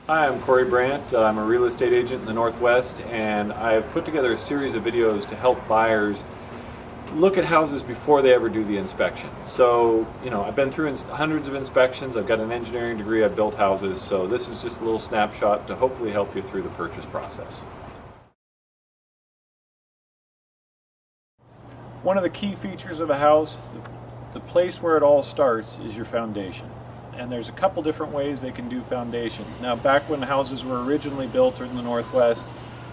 Hi, I'm Cory Brandt. I'm a real estate agent in the Northwest, and I've put together a series of videos to help buyers look at houses before they ever do the inspection. So, I've been through hundreds of inspections. I've got an engineering degree. I've built houses. So this is just a little snapshot to hopefully help you through the purchase process. One of the key features of a house, the place where it all starts, is your foundation. And there's a couple different ways they can do foundations. Now, back when houses were originally built in the Northwest,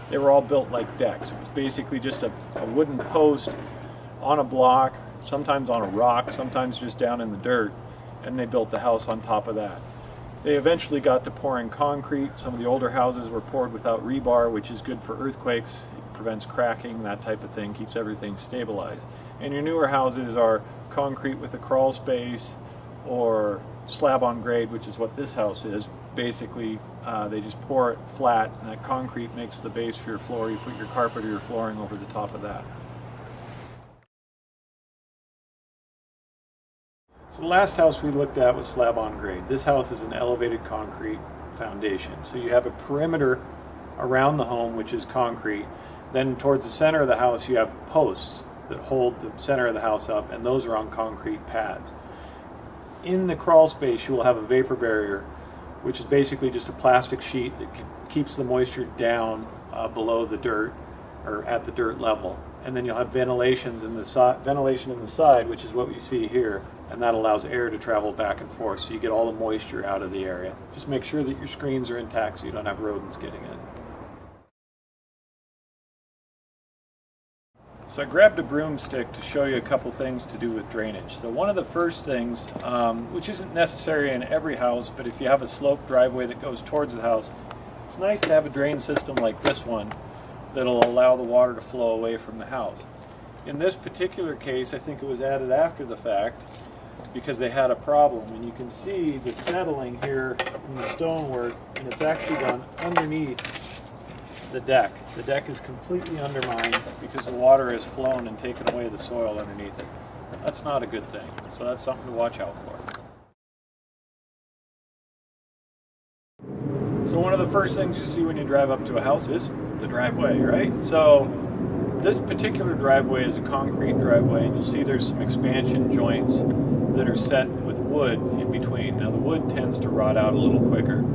they were all built like decks. It was basically just a wooden post on a block, sometimes on a rock, sometimes just down in the dirt, and they built the house on top of that. They eventually got to pouring concrete. Some of the older houses were poured without rebar, which is good for earthquakes. It prevents cracking, that type of thing, keeps everything stabilized. And your newer houses are concrete with a crawl space, or slab on grade, which is what this house is. Basically, they just pour it flat, and that concrete makes the base for your floor. You put your carpet or your flooring over the top of that. So the last house we looked at was slab on grade. This house is an elevated concrete foundation. So you have a perimeter around the home, which is concrete. Then towards the center of the house, you have posts that hold the center of the house up, and those are on concrete pads. In the crawl space, you will have a vapor barrier, which is basically just a plastic sheet that keeps the moisture down below the dirt, or at the dirt level. And then you'll have ventilation in the side, which is what you see here, and that allows air to travel back and forth, so you get all the moisture out of the area. Just make sure that your screens are intact so you don't have rodents getting in. So I grabbed a broomstick to show you a couple things to do with drainage. So one of the first things, which isn't necessary in every house, but if you have a sloped driveway that goes towards the house, it's nice to have a drain system like this one that'll allow the water to flow away from the house. In this particular case, I think it was added after the fact because they had a problem. And you can see the settling here in the stonework, and it's actually gone underneath the deck. The deck is completely undermined because the water has flown and taken away the soil underneath it. That's not a good thing, so that's something to watch out for. So one of the first things you see when you drive up to a house is the driveway, right? So this particular driveway is a concrete driveway, and you'll see there's some expansion joints that are set with wood in between. Now the wood tends to rot out a little quicker.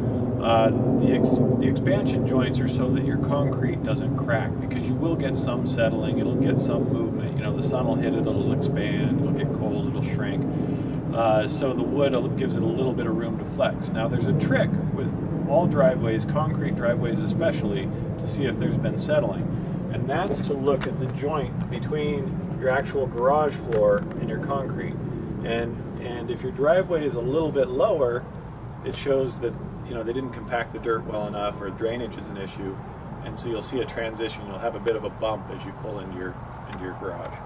The expansion joints are so that your concrete doesn't crack, because you will get some settling, it'll get some movement. The sun will hit it, it'll expand, it'll get cold, it'll shrink. So the wood gives it a little bit of room to flex. Now there's a trick with all driveways, concrete driveways especially, to see if there's been settling. And that's to look at the joint between your actual garage floor and your concrete. And if your driveway is a little bit lower, it shows that they didn't compact the dirt well enough, or drainage is an issue, and so you'll see a transition. You'll have a bit of a bump as you pull into your garage.